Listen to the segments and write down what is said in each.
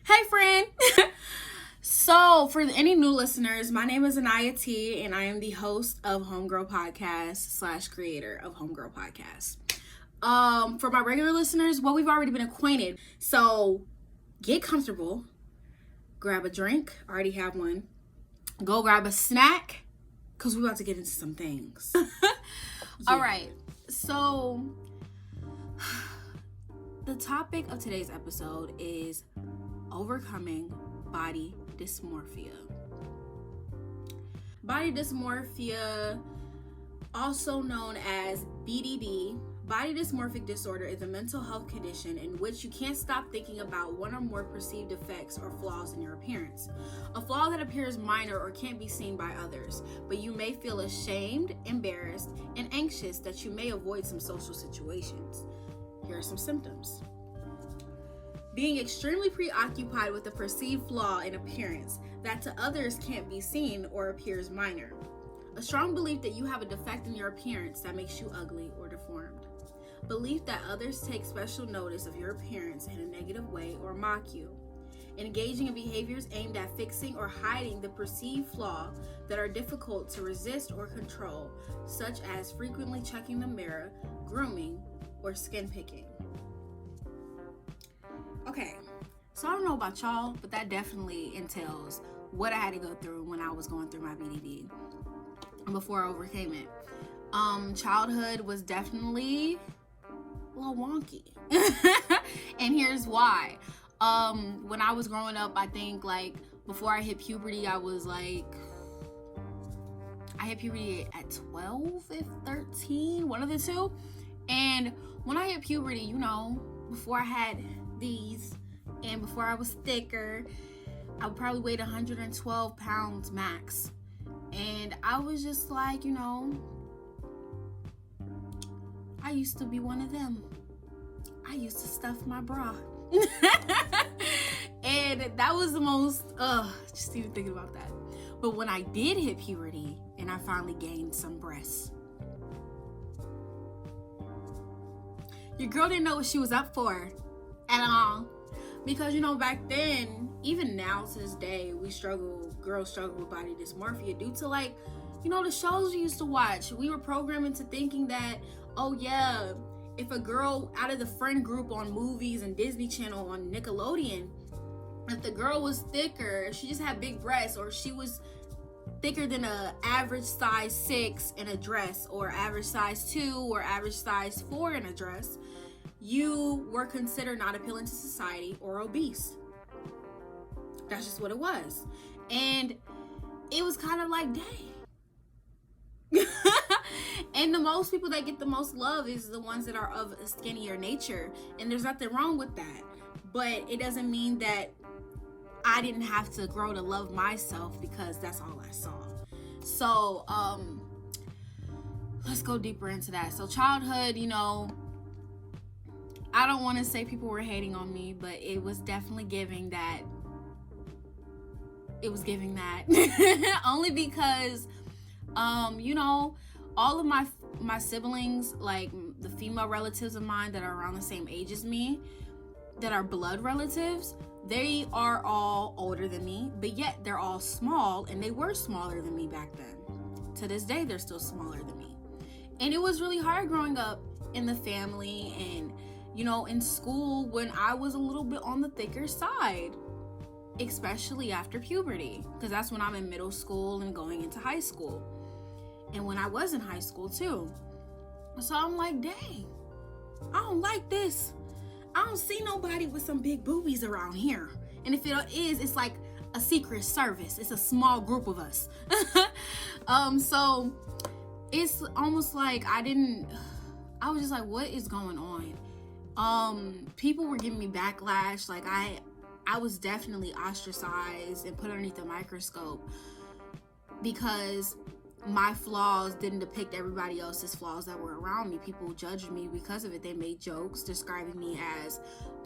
Hey, friend. So, for any new listeners, my name is Anaya T, and I am the host of Homegurl Podcast / creator of Homegurl Podcast. For my regular listeners, well, we've already been acquainted. So, get comfortable. Grab a drink. I already have one. Go grab a snack, because we're about to get into some things. All right. So, the topic of today's episode is overcoming body dysmorphia. Body dysmorphia, also known as BDD, body dysmorphic disorder, is a mental health condition in which you can't stop thinking about one or more perceived defects or flaws in your appearance. A flaw that appears minor or can't be seen by others, but you may feel ashamed, embarrassed, and anxious that you may avoid some social situations. Here are some symptoms. Being extremely preoccupied with a perceived flaw in appearance that to others can't be seen or appears minor. A strong belief that you have a defect in your appearance that makes you ugly or deformed. Belief that others take special notice of your appearance in a negative way or mock you. Engaging in behaviors aimed at fixing or hiding the perceived flaw that are difficult to resist or control, such as frequently checking the mirror, grooming, or skin picking. Okay, so I don't know about y'all, but that definitely entails what I had to go through when I was going through my BDD before I overcame it. Childhood was definitely a little wonky. And here's why. When I was growing up, I think before I hit puberty, I hit puberty at 12, if 13, one of the two. And when I hit puberty, before I had these and before I was thicker, I probably weighed 112 pounds max. And I was just I used to be one of them. I used to stuff my bra. And that was the most, just even thinking about that. But when I did hit puberty and I finally gained some breasts, your girl didn't know what she was up for at all. Because, back then, even now to this day, girls struggle with body dysmorphia due to the shows we used to watch. We were programmed into thinking that, oh yeah, if a girl out of the friend group on movies and Disney Channel on Nickelodeon, if the girl was thicker, she just had big breasts, or she was thicker than a average size 6 in a dress, or average size 2 or average size 4 in a dress, you were considered not appealing to society or obese. That's just what it was. And it was kind of like, dang. And the most people that get the most love is the ones that are of a skinnier nature. And there's nothing wrong with that. But it doesn't mean that I didn't have to grow to love myself because that's all I saw. So, let's go deeper into that. So childhood, I don't want to say people were hating on me, but it was definitely giving that. It was giving that. Only because, all of my siblings, the female relatives of mine that are around the same age as me, that are blood relatives, they are all older than me, but yet they're all small, and they were smaller than me back then. To this day, they're still smaller than me. And it was really hard growing up in the family and, in school when I was a little bit on the thicker side, especially after puberty, because that's when I'm in middle school and going into high school. And when I was in high school too. So I'm like, dang, I don't like this. I don't see nobody with some big boobies around here. And if it is, it's like a secret service. It's a small group of us. So it's almost like I was just like, what is going on? People were giving me backlash. I was definitely ostracized and put underneath a microscope because my flaws didn't depict everybody else's flaws that were around me. People judged me because of it. They made jokes describing me as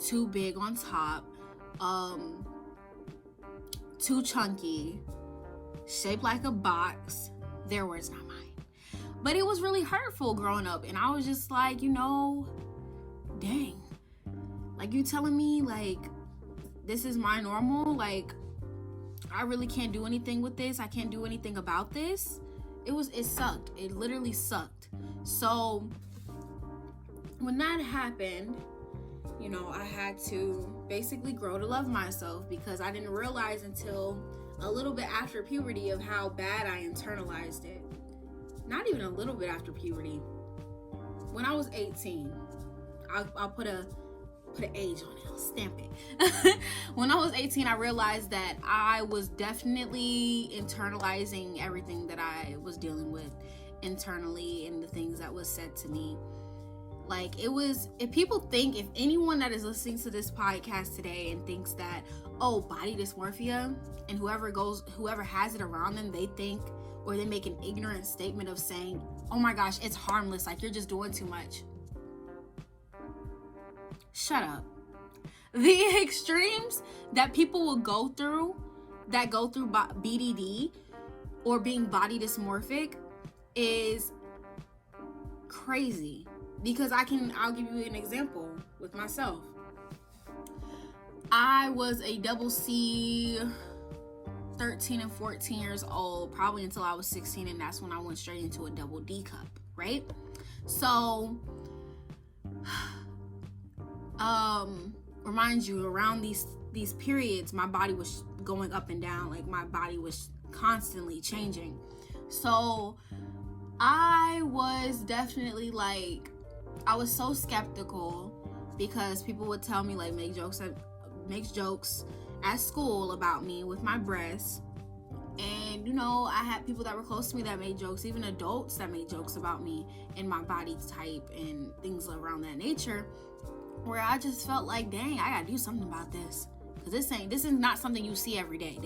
too big on top, too chunky, shaped like a box. Their words, not mine. But it was really hurtful growing up, and I was just like, dang. You telling me this is my normal. Like, I really can't do anything with this. I can't do anything about this. It sucked. It literally sucked. So when that happened, you know, I had to basically grow to love myself, because I didn't realize until a little bit after puberty of how bad I internalized it. Not even a little bit after puberty. When I was 18, I'll put an age on it. I'll stamp it. When I was 18, I realized that I was definitely internalizing everything that I was dealing with internally and the things that was said to me. Like, if anyone that is listening to this podcast today and thinks that, oh, body dysmorphia, and whoever has it around them, they think, or they make an ignorant statement of saying, oh my gosh, it's harmless, like you're just doing too much. Shut up. The extremes that people will go through BDD or being body dysmorphic is crazy. Because I'll give you an example with myself. I was a double C, 13 and 14 years old, probably until I was 16, and that's when I went straight into a double D cup, right? So, remind you, around these periods, my body was going up and down. Like, my body was constantly changing. So, I was definitely like, I was so skeptical, because people would tell me, like, make jokes at school about me with my breasts. And, you know, I had people that were close to me that made jokes, even adults that made jokes about me and my body type and things around that nature, where I just felt like, dang, I gotta do something about this. Because this is not something you see every day.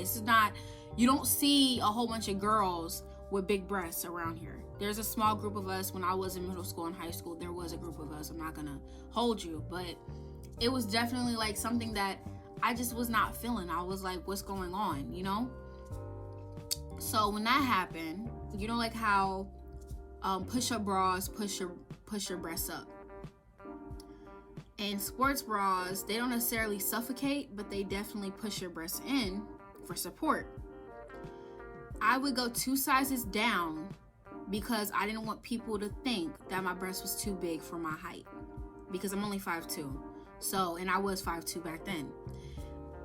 You don't see a whole bunch of girls with big breasts around here. There's a small group of us. When I was in middle school and high school, there was a group of us. I'm not gonna hold you, but it was definitely like something that I just was not feeling. I was like, what's going on, you know? So when that happened, you know, like how push-up bras push your breasts up. And sports bras, they don't necessarily suffocate, but they definitely push your breasts in for support. I would go 2 sizes down because I didn't want people to think that my breast was too big for my height, because I'm only 5'2". So, and I was 5'2" back then.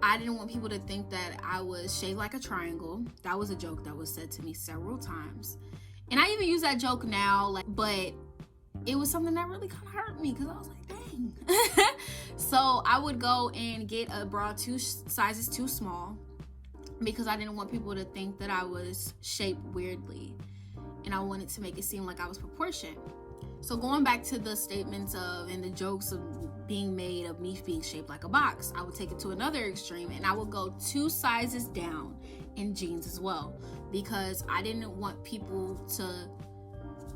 I didn't want people to think that I was shaped like a triangle. That was a joke that was said to me several times. And I even use that joke now, but it was something that really kind of hurt me, because I was like, dang. So I would go and get a bra 2 sizes too small, because I didn't want people to think that I was shaped weirdly, and I wanted to make it seem like I was proportioned. So going back to the statements and the jokes of being made of me being shaped like a box, I would take it to another extreme, and I would go 2 sizes down in jeans as well, because I didn't want people to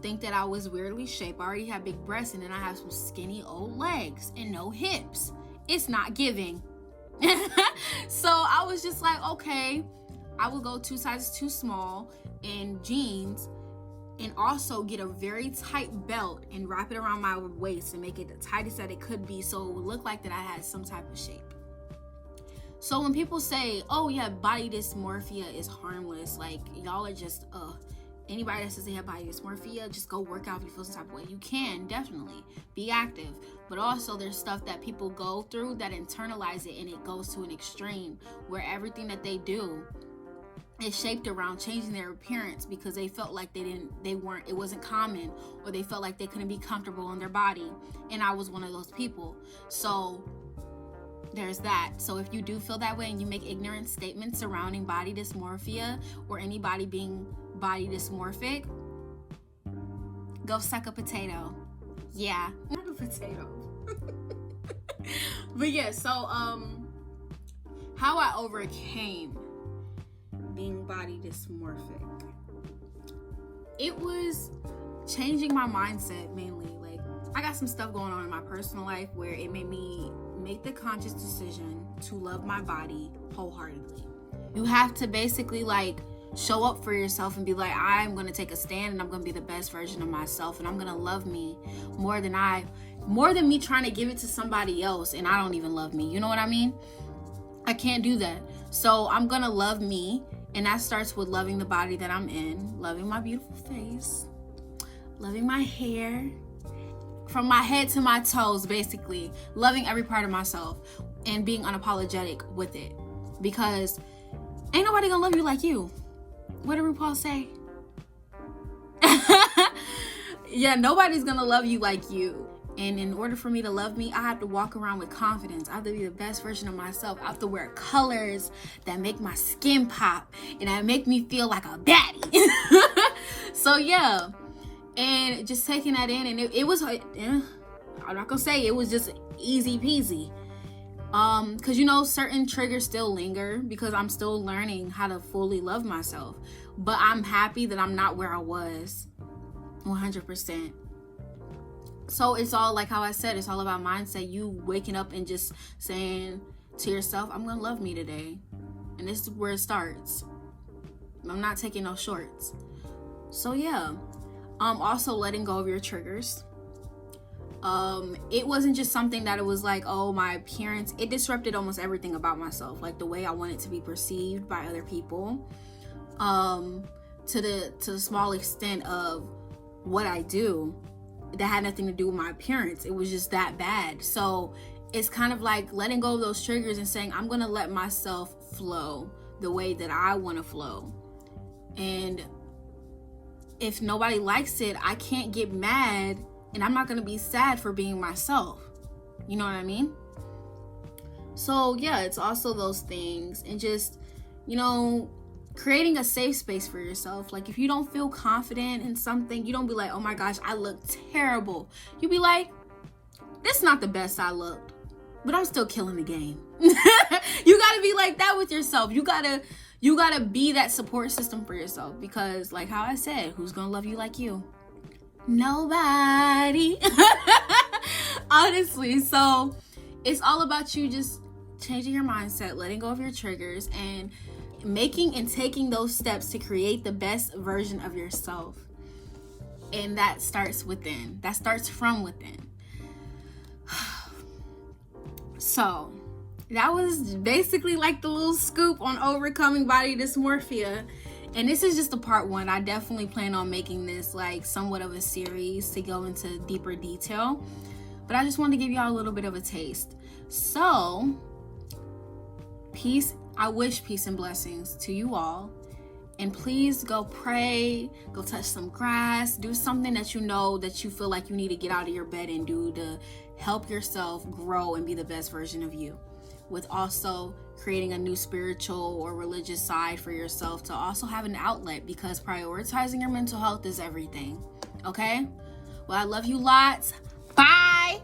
think that I was weirdly shaped. I already have big breasts, and then I have some skinny old legs and no hips. It's not giving. So I was just like, okay, I would go 2 sizes too small in jeans, and also get a very tight belt and wrap it around my waist and make it the tightest that it could be, so it would look like that I had some type of shape. So when people say, oh yeah, body dysmorphia is harmless, like, y'all are just anybody that says they have body dysmorphia, just go work out if you feel some type of way. You can definitely be active, but also there's stuff that people go through that internalize it, and it goes to an extreme where everything that they do is shaped around changing their appearance, because they felt like it wasn't common, or they felt like they couldn't be comfortable in their body. And I was one of those people. So there's that. So if you do feel that way and you make ignorant statements surrounding body dysmorphia or anybody being body dysmorphic, go suck a potato. Yeah, not a potato. But yeah, so how I overcame being body dysmorphic, it was changing my mindset mainly. Like, I got some stuff going on in my personal life where it made me make the conscious decision to love my body wholeheartedly. You have to basically like show up for yourself and be like, I'm going to take a stand, and I'm going to be the best version of myself, and I'm going to love me more than me trying to give it to somebody else and I don't even love me. You know what I mean? I can't do that. So I'm gonna love me, and that starts with loving the body that I'm in, loving my beautiful face, loving my hair, from my head to my toes, basically loving every part of myself and being unapologetic with it, because ain't nobody gonna love you like you. What did RuPaul say? Yeah, nobody's gonna love you like you. And in order for me to love me, I have to walk around with confidence. I have to be the best version of myself. I have to wear colors that make my skin pop and that make me feel like a baddie. So yeah, and just taking that in, and it was, I'm not gonna say it was just easy peasy. Because you know, certain triggers still linger because I'm still learning how to fully love myself. But I'm happy that I'm not where I was 100%. So it's all like how I said, it's all about mindset. You waking up and just saying to yourself, I'm gonna love me today. And this is where it starts. I'm not taking no shorts. So yeah. Also letting go of your triggers. It wasn't just something that it was like, oh, my appearance. It disrupted almost everything about myself, like the way I wanted to be perceived by other people, to the small extent of what I do that had nothing to do with my appearance. It was just that bad. So it's kind of like letting go of those triggers and saying, I'm gonna let myself flow the way that I want to flow. And if nobody likes it, I can't get mad, and I'm not going to be sad for being myself. You know what I mean? So yeah, it's also those things, and just, you know, creating a safe space for yourself. Like if you don't feel confident in something, you don't be like, oh my gosh, I look terrible. You be like, this is not the best I looked, but I'm still killing the game. You got to be like that with yourself. You got to be that support system for yourself, because like how I said, who's going to love you like you? Nobody. Honestly. So it's all about you just changing your mindset, letting go of your triggers, and making and taking those steps to create the best version of yourself. And that starts within. That starts from within. So that was basically like the little scoop on overcoming body dysmorphia. And this is just a part one. I definitely plan on making this like somewhat of a series to go into deeper detail. But I just wanted to give y'all a little bit of a taste. So, peace. I wish peace and blessings to you all. And please go pray, go touch some grass, do something that you know that you feel like you need to get out of your bed and do to help yourself grow and be the best version of you. With also creating a new spiritual or religious side for yourself to also have an outlet, because prioritizing your mental health is everything. Okay? Well, I love you lots. Bye.